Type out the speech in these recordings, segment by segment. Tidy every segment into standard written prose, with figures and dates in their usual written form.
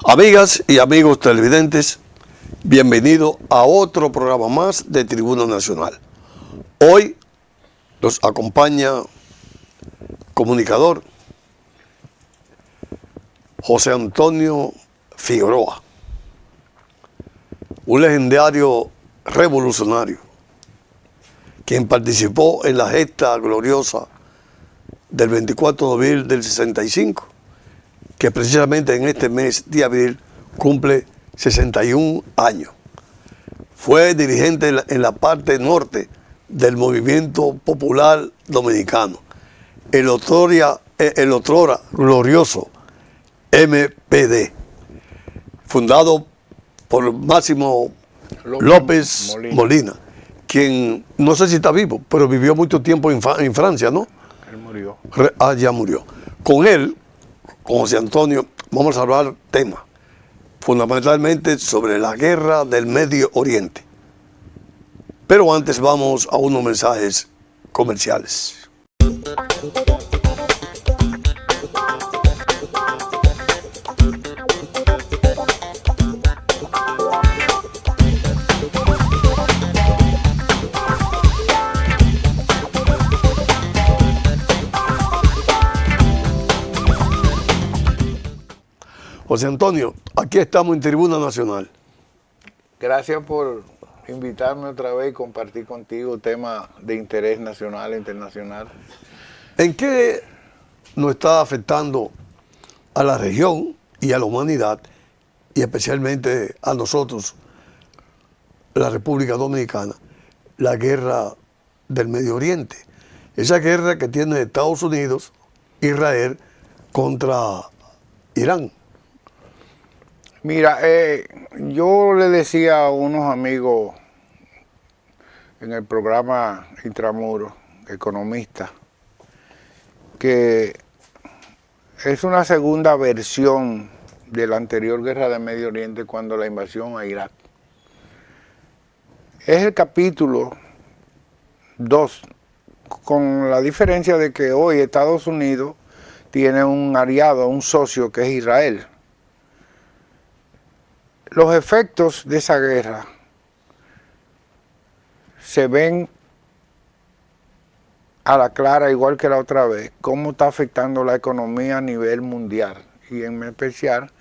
Amigas y amigos televidentes, bienvenidos a otro programa más de Tribuna Nacional. Hoy nos acompaña comunicador José Antonio Figueroa, un legendario revolucionario, quien participó en la gesta gloriosa del 24 de abril del 65, que precisamente en este mes de abril cumple 61 años. Fue dirigente en la parte norte del movimiento popular dominicano, el otrora glorioso MPD, fundado por Máximo López Molina, quien no sé si está vivo, pero vivió mucho tiempo en Francia, ¿no? Él murió. Ya murió. Con él, con José Antonio, vamos a hablar temas fundamentalmente sobre la guerra del Medio Oriente. Pero antes vamos a unos mensajes comerciales. José Antonio, aquí estamos en Tribuna Nacional. Gracias por invitarme otra vez y compartir contigo temas de interés nacional e internacional. ¿En qué nos está afectando a la región y a la humanidad, y especialmente a nosotros, la República Dominicana, la guerra del Medio Oriente? Esa guerra que tiene Estados Unidos, Israel, contra Irán. Mira, yo le decía a unos amigos en el programa Intramuro, economistas, que es una segunda versión de la anterior guerra del Medio Oriente cuando la invasión a Irak. Es el capítulo 2, con la diferencia de que hoy Estados Unidos tiene un aliado, un socio que es Israel. Los efectos de esa guerra se ven a la clara, igual que la otra vez, cómo está afectando la economía a nivel mundial y en especial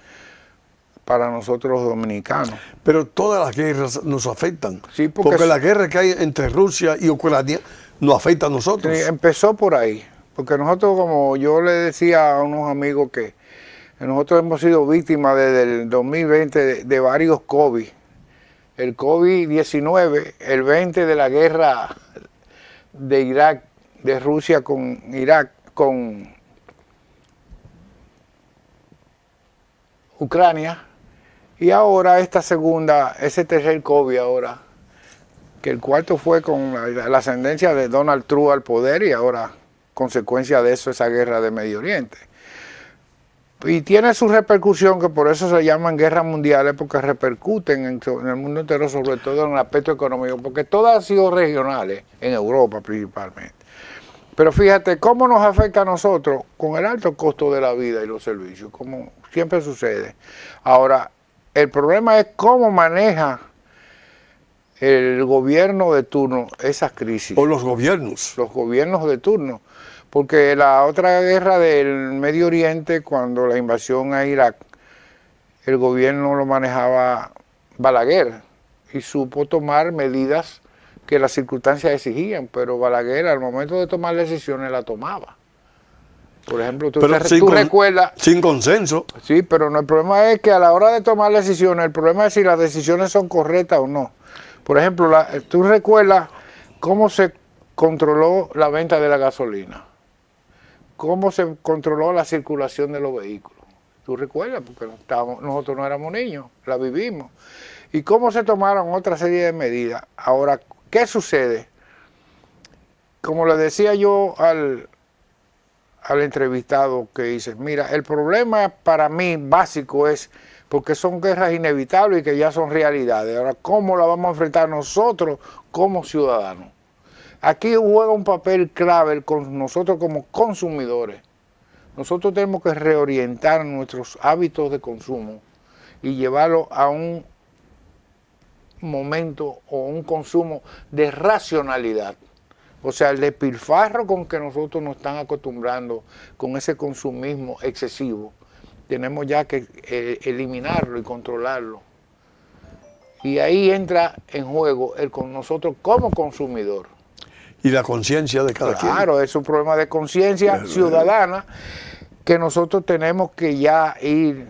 para nosotros los dominicanos. Pero todas las guerras nos afectan, sí, porque la guerra que hay entre Rusia y Ucrania nos afecta a nosotros. Sí, empezó por ahí, porque nosotros, como yo le decía a unos amigos que nosotros hemos sido víctimas desde el 2020 de varios COVID. El COVID-19, el 20 de la guerra de Irak, de Rusia con Irak, con Ucrania, y ahora esta segunda, ese tercer COVID ahora, que el cuarto fue con la ascendencia de Donald Trump al poder y ahora consecuencia de eso esa guerra de Medio Oriente. Y tiene su repercusión, que por eso se llaman guerras mundiales, porque repercuten en el mundo entero, sobre todo en el aspecto económico, porque todas han sido regionales, en Europa principalmente. Pero fíjate cómo nos afecta a nosotros con el alto costo de la vida y los servicios, como siempre sucede. Ahora, el problema es cómo maneja el gobierno de turno esas crisis. O los gobiernos. Los gobiernos de turno. Porque la otra guerra del Medio Oriente, cuando la invasión a Irak, el gobierno lo manejaba Balaguer y supo tomar medidas que las circunstancias exigían, pero Balaguer al momento de tomar decisiones la tomaba. Por ejemplo, tú recuerdas... Sin consenso. Sí, pero no, el problema es que a la hora de tomar decisiones, el problema es si las decisiones son correctas o no. Por ejemplo, tú recuerdas cómo se controló la venta de la gasolina. Cómo se controló la circulación de los vehículos. ¿Tú recuerdas? Porque nosotros no éramos niños, la vivimos. Y cómo se tomaron otra serie de medidas. Ahora, ¿qué sucede? Como le decía yo al entrevistado que dice, mira, el problema para mí básico es porque son guerras inevitables y que ya son realidades. Ahora, ¿cómo la vamos a enfrentar nosotros como ciudadanos? Aquí juega un papel clave con nosotros como consumidores. Nosotros tenemos que reorientar nuestros hábitos de consumo y llevarlo a un momento o un consumo de racionalidad. O sea, el despilfarro con que nosotros nos están acostumbrando con ese consumismo excesivo, tenemos ya que eliminarlo y controlarlo. Y ahí entra en juego el con nosotros como consumidor. Y la conciencia de cada quien. Claro, es un problema de conciencia ciudadana que nosotros tenemos que ya ir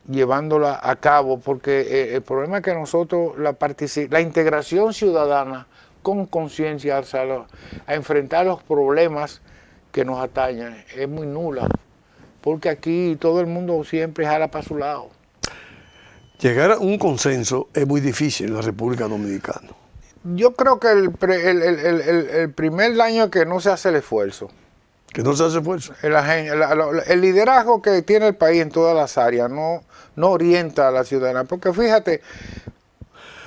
llevándola a cabo, porque el problema es que nosotros, la integración ciudadana con conciencia a enfrentar los problemas que nos atañen es muy nula, porque aquí todo el mundo siempre jala para su lado. Llegar a un consenso es muy difícil en la República Dominicana. Yo creo que el primer daño es que no se hace el esfuerzo. Que no se hace esfuerzo. El liderazgo que tiene el país en todas las áreas no orienta a la ciudadanía. Porque fíjate...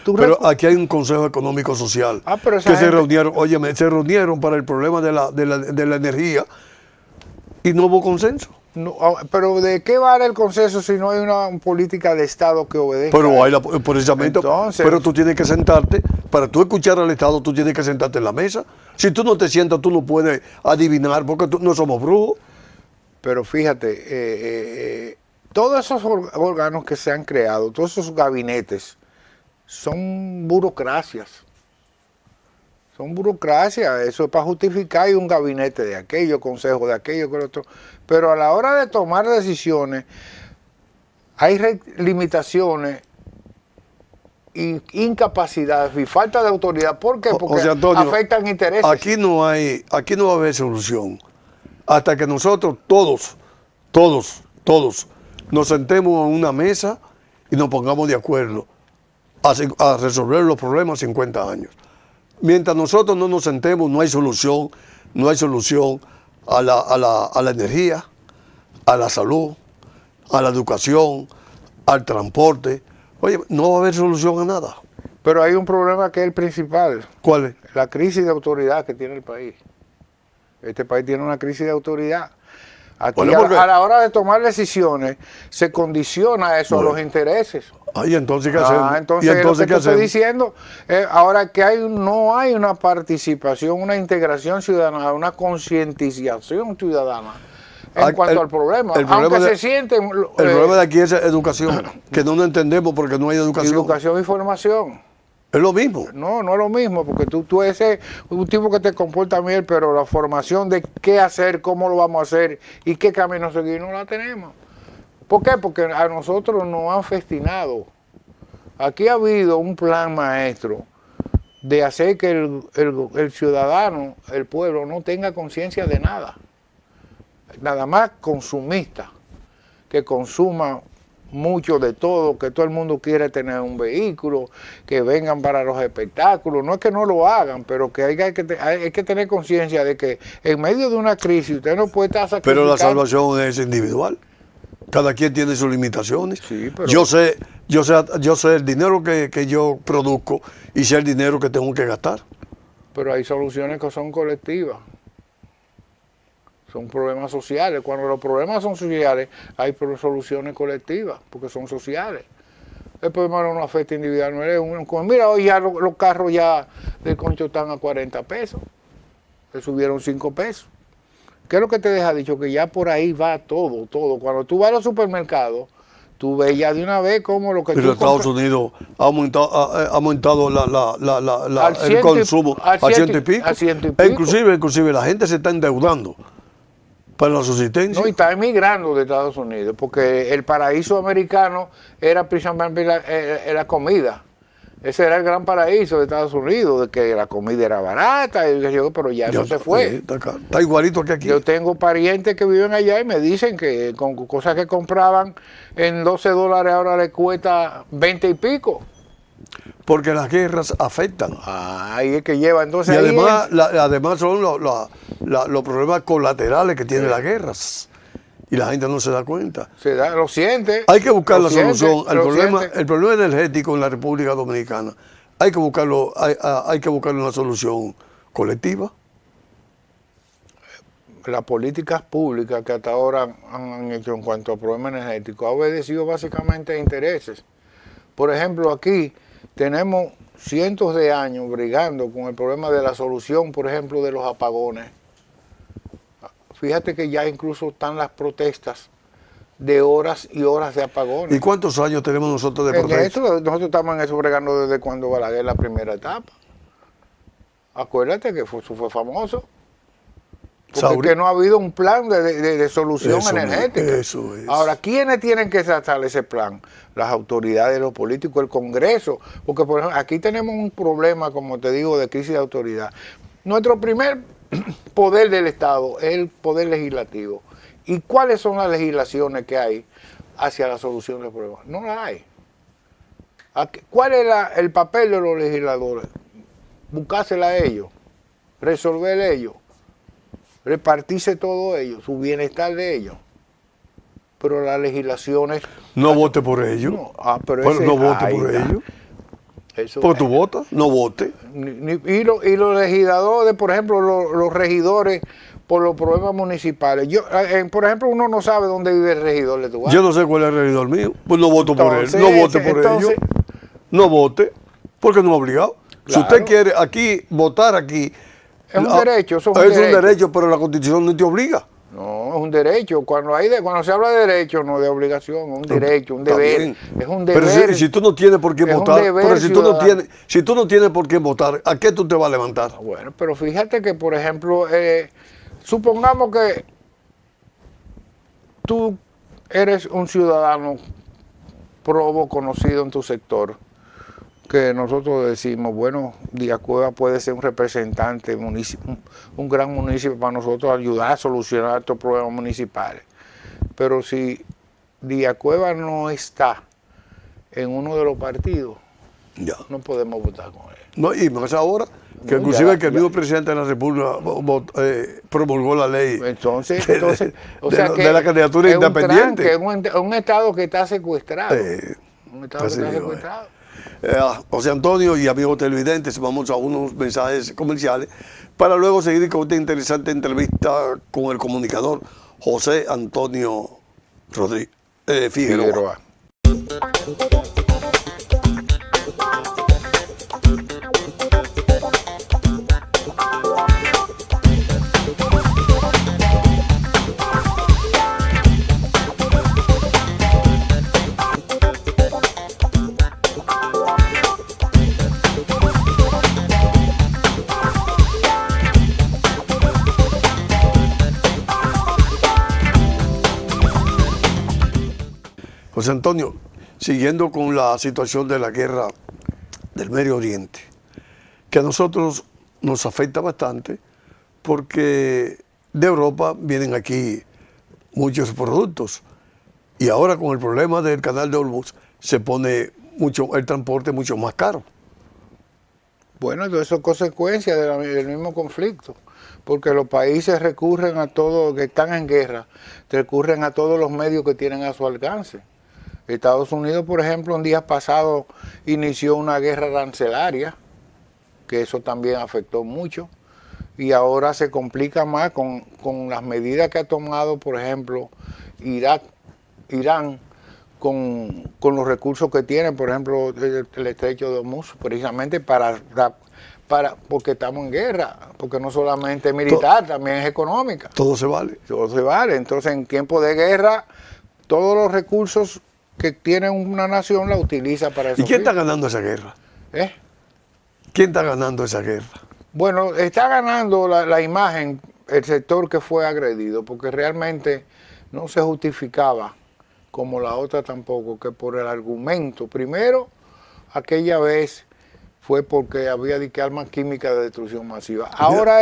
Pero aquí hay un Consejo Económico Social que se reunieron para el problema de la energía y no hubo consenso. No, pero ¿de qué vale el consenso si no hay una política de Estado que obedezca? Pero hay precisamente, entonces, pero tú tienes que sentarte, para tú escuchar al Estado, tú tienes que sentarte en la mesa. Si tú no te sientas, tú no puedes adivinar, porque no somos brujos. Pero fíjate, todos esos órganos que se han creado, todos esos gabinetes, son burocracias. Son burocracias, eso es para justificar, hay un gabinete de aquello, consejo de aquello, que otro. Pero a la hora de tomar decisiones, hay limitaciones, y incapacidad y falta de autoridad. ¿Por qué? Porque Antonio, afectan intereses. Aquí no va a haber solución hasta que nosotros todos nos sentemos en una mesa y nos pongamos de acuerdo a resolver los problemas 50 años. Mientras nosotros no nos sentemos, no hay solución a la energía, a la salud, a la educación, al transporte. Oye, no va a haber solución a nada. Pero hay un problema que es el principal. ¿Cuál es? La crisis de autoridad que tiene el país. Este país tiene una crisis de autoridad. Aquí a la hora de tomar decisiones se condiciona eso a los intereses. ¿Y entonces qué hacemos? Entonces lo que te estoy diciendo, ahora que no hay una participación, una integración ciudadana, una concientización ciudadana en cuanto al problema. Aunque se sienten... El problema de aquí es educación, que no lo entendemos porque no hay educación. Educación y formación. Es lo mismo. No es lo mismo, porque tú eres un tipo que te comporta bien, pero la formación de qué hacer, cómo lo vamos a hacer y qué camino seguir no la tenemos. ¿Por qué? Porque a nosotros nos han festinado. Aquí ha habido un plan maestro de hacer que el ciudadano, el pueblo, no tenga conciencia de nada. Nada más consumista, que consuma mucho de todo, que todo el mundo quiere tener un vehículo, que vengan para los espectáculos. No es que no lo hagan, pero que hay que tener conciencia de que en medio de una crisis usted no puede estar sacrificando. Pero la salvación es individual. Cada quien tiene sus limitaciones. Sí, pero... Yo sé el dinero que yo produzco y sé el dinero que tengo que gastar. Pero hay soluciones que son colectivas. Son problemas sociales. Cuando los problemas son sociales, hay soluciones colectivas, porque son sociales. El problema no nos afecta individual, no es uno. Mira, hoy ya los carros ya del concho están a 40 pesos. Le subieron 5 pesos. ¿Qué es lo que te deja dicho? Que ya por ahí va todo. Cuando tú vas a los supermercados, tú ves ya de una vez como lo que pero tú Estados Unidos ha aumentado el consumo a 100 y pico. Inclusive la gente se está endeudando para la subsistencia. No, y está emigrando de Estados Unidos, porque el paraíso americano era precisamente la comida. Ese era el gran paraíso de Estados Unidos, de que la comida era barata, pero ya eso se fue. Está igualito que aquí. Yo tengo parientes que viven allá y me dicen que con cosas que compraban en $12 ahora les cuesta 20 y pico. Porque las guerras afectan. Ahí es que lleva entonces. Y ahí además, además son los problemas colaterales que tienen las guerras. Y la gente no se da cuenta. se da, lo siente. Hay que buscar lo la siente, solución al lo problema, siente. el problema energético en la República Dominicana. Hay que buscarlo, hay que buscarle una solución colectiva. Las políticas públicas que hasta ahora han hecho en cuanto al problema energético ha obedecido básicamente a intereses. Por ejemplo, aquí tenemos cientos de años brigando con el problema de la solución, por ejemplo, de los apagones. Fíjate que ya incluso están las protestas de horas y horas de apagones. ¿Y cuántos años tenemos nosotros de En protesta? nosotros estamos en eso bregando desde cuando Balaguer la primera etapa. Acuérdate que eso fue famoso. Porque que no ha habido un plan de solución energética. Eso es. Ahora, ¿quiénes tienen que tratar ese plan? Las autoridades, los políticos, el Congreso. Porque, por ejemplo, aquí tenemos un problema, como te digo, de crisis de autoridad. Nuestro primer poder del Estado es el poder legislativo. ¿Y cuáles son las legislaciones que hay hacia la solución del problema? No las hay. ¿Cuál es el papel de los legisladores? Buscársela a ellos, resolver ellos, repartirse todo ellos, su bienestar de ellos. Pero las legislaciones... No vote por ellos. No, pero no vote por ellos. Porque tú votas, no vote. Y los legisladores, por ejemplo, los regidores por los problemas municipales. Por ejemplo, uno no sabe dónde vive el regidor de tu barrio. Yo no sé cuál es el regidor mío, pues no voto por él. No vote por ellos. No vote, porque no es obligado. Claro. Si usted quiere aquí votar aquí, es un derecho. Es un derecho, pero la Constitución no te obliga. No, es un derecho. Cuando se habla de derecho, no de obligación, es un derecho, un deber. Es un deber. Pero si tú no tienes por qué votar, pero si tú no tienes por qué votar, ¿a qué tú te vas a levantar? Bueno, pero fíjate que, por ejemplo, supongamos que tú eres un ciudadano probo conocido en tu sector, que nosotros decimos, bueno, Díaz Cueva puede ser un representante, un gran municipio para nosotros ayudar a solucionar estos problemas municipales. Pero si Díaz Cueva no está en uno de los partidos, no podemos votar con él. No, y más ahora, que inclusive que el mismo presidente de la República promulgó la ley de la candidatura independiente. Es un estado que está secuestrado. Un estado que está secuestrado. José Antonio y amigos televidentes, vamos a unos mensajes comerciales para luego seguir con esta interesante entrevista con el comunicador José Antonio Figueroa. José Antonio, siguiendo con la situación de la guerra del Medio Oriente, que a nosotros nos afecta bastante porque de Europa vienen aquí muchos productos y ahora con el problema del canal de Hormuz se pone el transporte mucho más caro. Bueno, todo eso es consecuencia del mismo conflicto, porque los países recurren a todo, que están en guerra, recurren a todos los medios que tienen a su alcance. Estados Unidos, por ejemplo, en días pasados inició una guerra arancelaria, que eso también afectó mucho, y ahora se complica más con las medidas que ha tomado, por ejemplo, Irán, con los recursos que tienen, por ejemplo, el estrecho de Hormuz, precisamente porque estamos en guerra, porque no solamente es militar, también es económica. Todo se vale. Todo se vale. Entonces, en tiempo de guerra, todos los recursos que tiene una nación la utiliza para eso. ¿Y quién está ganando esa guerra? ¿Quién está ganando esa guerra? Bueno, está ganando la imagen, el sector que fue agredido, porque realmente no se justificaba, como la otra tampoco, que por el argumento. Primero, aquella vez fue porque había armas químicas de destrucción masiva. Ahora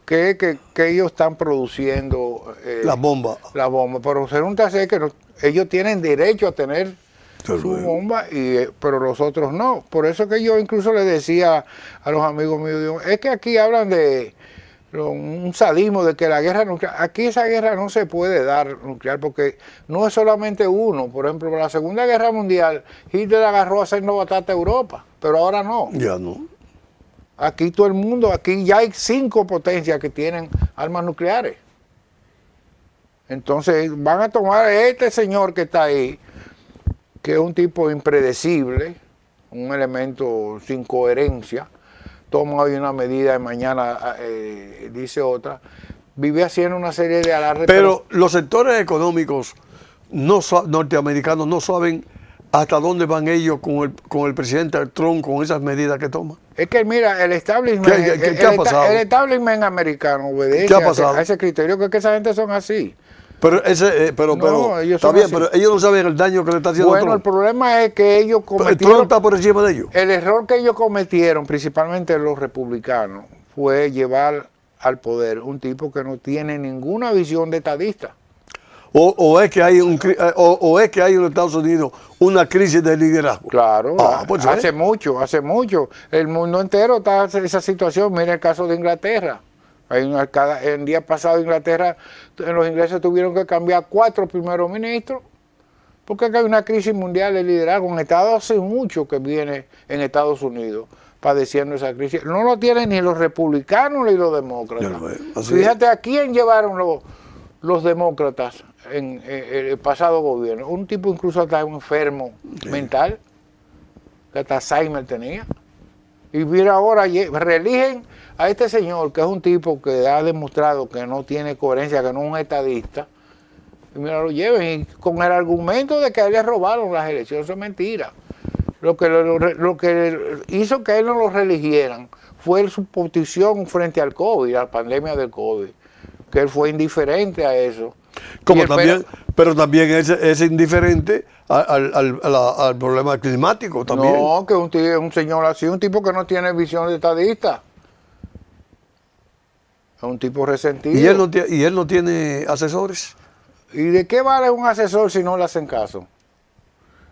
que ellos están produciendo la bomba. Pero resulta ser que ellos tienen derecho a tener su bomba, pero los otros no. Por eso que yo incluso le decía a los amigos míos, digo, es que aquí hablan de un sadismo de que la guerra nuclear, aquí esa guerra no se puede dar nuclear porque no es solamente uno. Por ejemplo, para la Segunda Guerra Mundial, Hitler agarró a hacer batata a Europa, pero ahora no. Ya no. Aquí todo el mundo, aquí ya hay 5 potencias que tienen armas nucleares. Entonces van a tomar a este señor que está ahí, que es un tipo impredecible, un elemento sin coherencia, toma hoy una medida y mañana dice otra, vive haciendo una serie de alardes. Pero los sectores económicos norteamericanos no saben hasta dónde van ellos con el presidente Trump, con esas medidas que toma. Es que mira, el establishment, ¿Qué ha pasado? El establishment americano obedece a ese criterio, que esa gente son así. Pero ellos está bien, así. Pero ellos no saben el daño que le está haciendo Trump. Bueno, el problema es que ellos cometieron... Trump está por encima de ellos. El error que ellos cometieron, principalmente los republicanos, fue llevar al poder un tipo que no tiene ninguna visión de estadista. O es que hay en los Estados Unidos una crisis de liderazgo. Claro, pues hace mucho. El mundo entero está en esa situación. Mira el caso de Inglaterra. En día pasado Inglaterra, los ingleses tuvieron que cambiar 4 primeros ministros porque hay una crisis mundial de liderazgo. En Estados hace mucho que viene en Estados Unidos padeciendo esa crisis. No lo tienen ni los republicanos ni los demócratas. Fíjate a quién llevaron los demócratas en el pasado gobierno. Un tipo incluso hasta enfermo mental, que hasta Alzheimer tenía. Y mira ahora, reeligen a este señor, que es un tipo que ha demostrado que no tiene coherencia, que no es un estadista. Y mira, lo lleven y con el argumento de que a él le robaron las elecciones. Eso es mentira. Lo que hizo que a él no lo reeligieran fue su posición frente al COVID, a la pandemia del COVID, que él fue indiferente a eso. Pero también es indiferente al problema climático también. No, que un señor así, un tipo que no tiene visión de estadista. Es un tipo resentido. ¿Y él no tiene asesores? ¿Y de qué vale un asesor si no le hacen caso?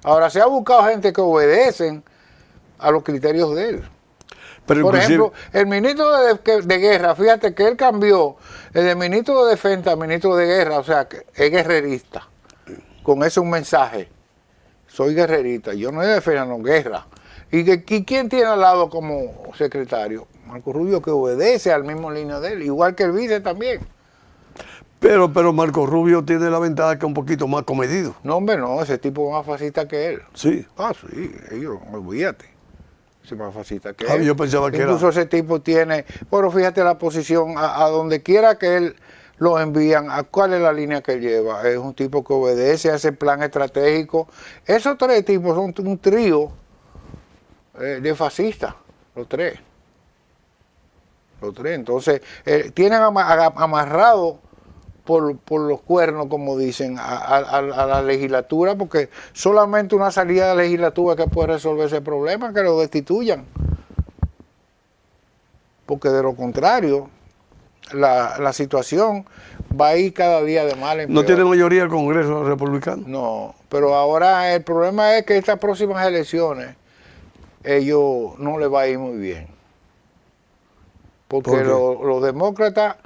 Ahora, se ha buscado gente que obedecen a los criterios de él. Pero por ejemplo, el ministro de Guerra, fíjate que él cambió el ministro de Defensa al ministro de Guerra, o sea, que es guerrerista. Con eso un mensaje. Soy guerrerista, yo no soy de defensa, no guerra. ¿Y quién tiene al lado como secretario? Marco Rubio, que obedece al mismo línea de él, igual que el vice también. Pero Marco Rubio tiene la ventaja que es un poquito más comedido. No, hombre, no, ese tipo es más fascista que él. Sí. Sí, olvídate. Es más fascista que él. Yo pensaba que incluso ese tipo tiene, pero fíjate la posición, a donde quiera que él lo envían, ¿a cuál es la línea que él lleva? Es un tipo que obedece a ese plan estratégico. Esos 3 tipos son un trío de fascistas, los 3. Entonces, tienen amarrado por los cuernos, como dicen, a la legislatura, porque solamente una salida de la legislatura que puede resolver ese problema, que lo destituyan. Porque de lo contrario, la situación va a ir cada día de mal en peor. ¿No tiene mayoría el Congreso republicano? No, pero ahora el problema es que estas próximas elecciones, ellos no les va a ir muy bien. Porque los demócratas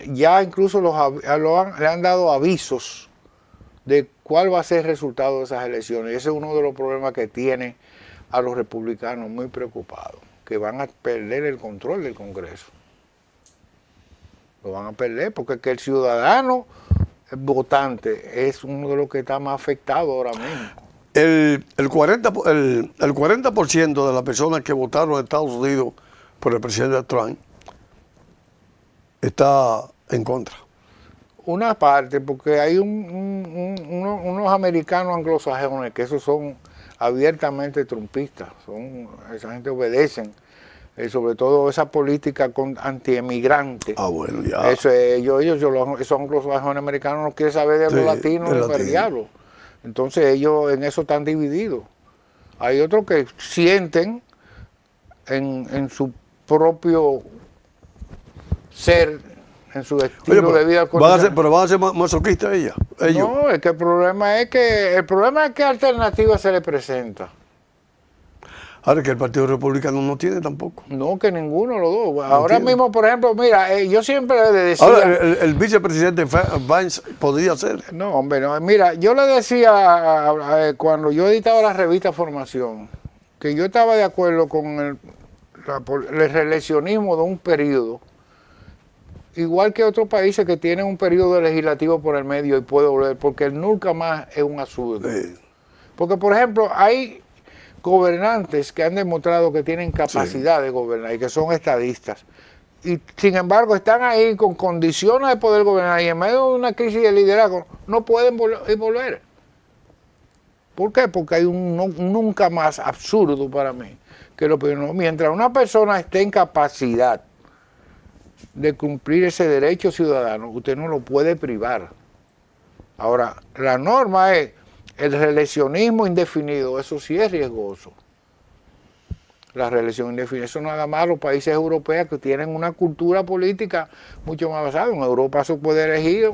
ya incluso le han dado avisos de cuál va a ser el resultado de esas elecciones. Y ese es uno de los problemas que tiene a los republicanos muy preocupados, que van a perder el control del Congreso. Lo van a perder porque el ciudadano votante es uno de los que está más afectado ahora mismo. El 40% de las personas que votaron en Estados Unidos por el presidente Trump está en contra. Una parte, porque hay unos americanos anglosajones que esos son abiertamente trumpistas, esa gente obedecen, sobre todo esa política anti-emigrante. Bueno, ya. Esos anglosajones americanos no quieren saber de los latinos ni para el diablo. Entonces ellos en eso están divididos. Hay otros que sienten en su propio ser en su estilo de vida. Pero van a ser masoquistas ellos. No, es que el problema es que alternativa se le presenta. Ahora que el Partido Republicano no tiene tampoco. No, que ninguno de los dos. Ahora mismo, por ejemplo, mira, yo siempre le decía... Ahora, el vicepresidente Vance podría ser. No, hombre, no. Mira, yo le decía cuando yo editaba la revista Formación, que yo estaba de acuerdo con el reeleccionismo de un periodo, igual que otros países que tienen un periodo legislativo por el medio y puede volver, porque el nunca más es un absurdo. Porque, por ejemplo, hay gobernantes que han demostrado que tienen capacidad de gobernar y que son estadistas. Y sin embargo están ahí con condiciones de poder gobernar y en medio de una crisis de liderazgo no pueden volver. ¿Por qué? Porque hay un nunca más absurdo para mí. Que mientras una persona esté en capacidad de cumplir ese derecho ciudadano, usted no lo puede privar. Ahora, la norma es el reeleccionismo indefinido, eso sí es riesgoso. La reelección indefinida, eso nada más los países europeos que tienen una cultura política mucho más basada. En Europa se puede elegir,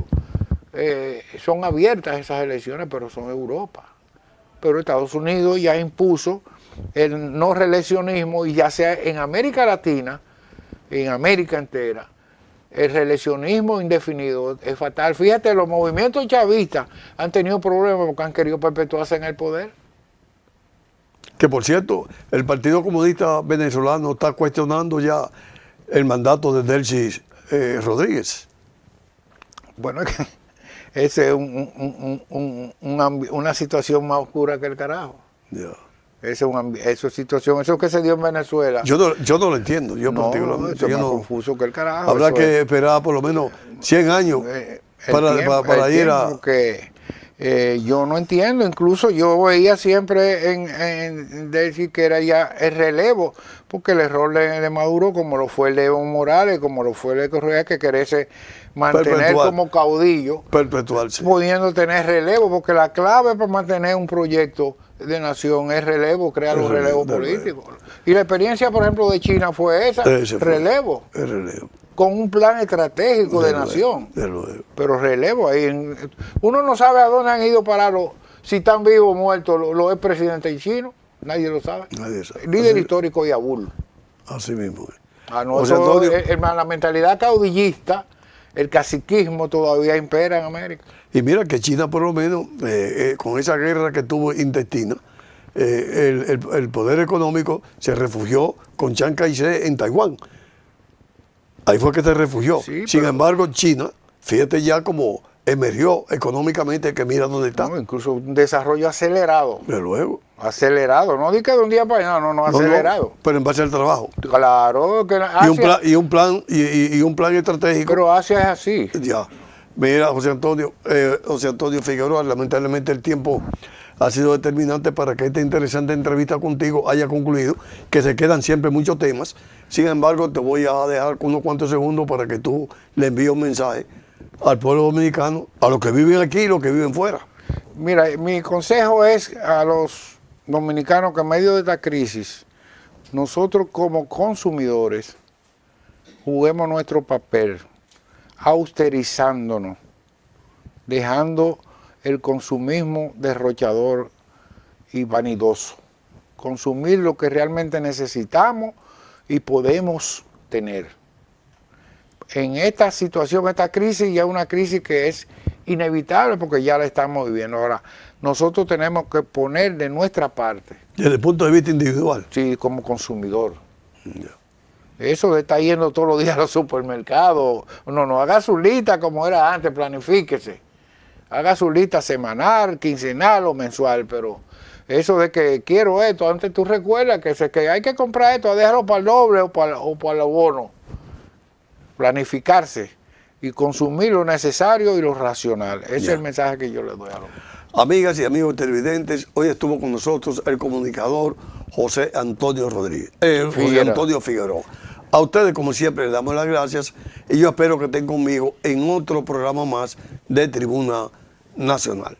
son abiertas esas elecciones, pero son Europa. Pero Estados Unidos ya impuso el no reeleccionismo y ya sea en América Latina, en América entera, el reeleccionismo indefinido es fatal. Fíjate, los movimientos chavistas han tenido problemas porque han querido perpetuarse en el poder. Que por cierto, el Partido Comunista Venezolano está cuestionando ya el mandato de Delcy Rodríguez. Bueno, esa es una situación más oscura que el carajo. Yeah. Esa situación, eso que se dio en Venezuela. Yo no lo entiendo, yo particularmente. Eso es más confuso que el carajo. Habrá que esperar por lo menos 100 años para ir a... Que, yo no entiendo, incluso yo veía siempre en decir que era ya el relevo, porque el error de Maduro, como lo fue el de Evo Morales, como lo fue el de Correa, que quererse mantener como caudillo, perpetuarse, pudiendo tener relevo, porque la clave para mantener un proyecto de nación es relevo, crear los relevos políticos. Y la experiencia, por ejemplo, de China fue esa, relevo. El relevo. Con un plan estratégico de nación. Pero relevo ahí. Uno no sabe a dónde han ido parar si están vivos o muertos los expresidentes chinos. Nadie lo sabe. Nadie sabe. El líder histórico y Abul. Así mismo. La mentalidad caudillista, el caciquismo todavía impera en América. Y mira que China, por lo menos, con esa guerra que tuvo intestina, el poder económico se refugió con Chiang Kai-shek en Taiwán. Ahí fue que se refugió. Sí, sin embargo, China, fíjate ya cómo emergió económicamente, que mira dónde está. No, incluso un desarrollo acelerado. De luego. Acelerado, no di que de un día para allá, no, acelerado. No, pero en base al trabajo. Claro. Que y un plan estratégico. Pero Asia es así. Ya. Mira, José Antonio Figueroa, lamentablemente el tiempo ha sido determinante para que esta interesante entrevista contigo haya concluido, que se quedan siempre muchos temas. Sin embargo, te voy a dejar unos cuantos segundos para que tú le envíes un mensaje al pueblo dominicano, a los que viven aquí y los que viven fuera. Mira, mi consejo es a los dominicanos que en medio de esta crisis, nosotros como consumidores, juguemos nuestro papel, austerizándonos, dejando el consumismo derrochador y vanidoso. Consumir lo que realmente necesitamos y podemos tener. En esta situación, esta crisis, ya es una crisis que es inevitable porque ya la estamos viviendo. Ahora, nosotros tenemos que poner de nuestra parte. Desde el punto de vista individual. Sí, como consumidor. Yeah. Eso de estar yendo todos los días a los supermercados, no haga su lista como era antes, planifíquese. Haga su lista semanal, quincenal o mensual, pero eso de que quiero esto, antes tú recuerdas que hay que comprar esto, déjalo para el doble o para el abono. Planificarse y consumir lo necesario y lo racional. Ese es el mensaje que yo les doy a los... Amigas y amigos televidentes, hoy estuvo con nosotros el comunicador José Antonio Rodríguez, José Antonio Figueroa. A ustedes, como siempre, les damos las gracias y yo espero que estén conmigo en otro programa más de Tribuna Nacional.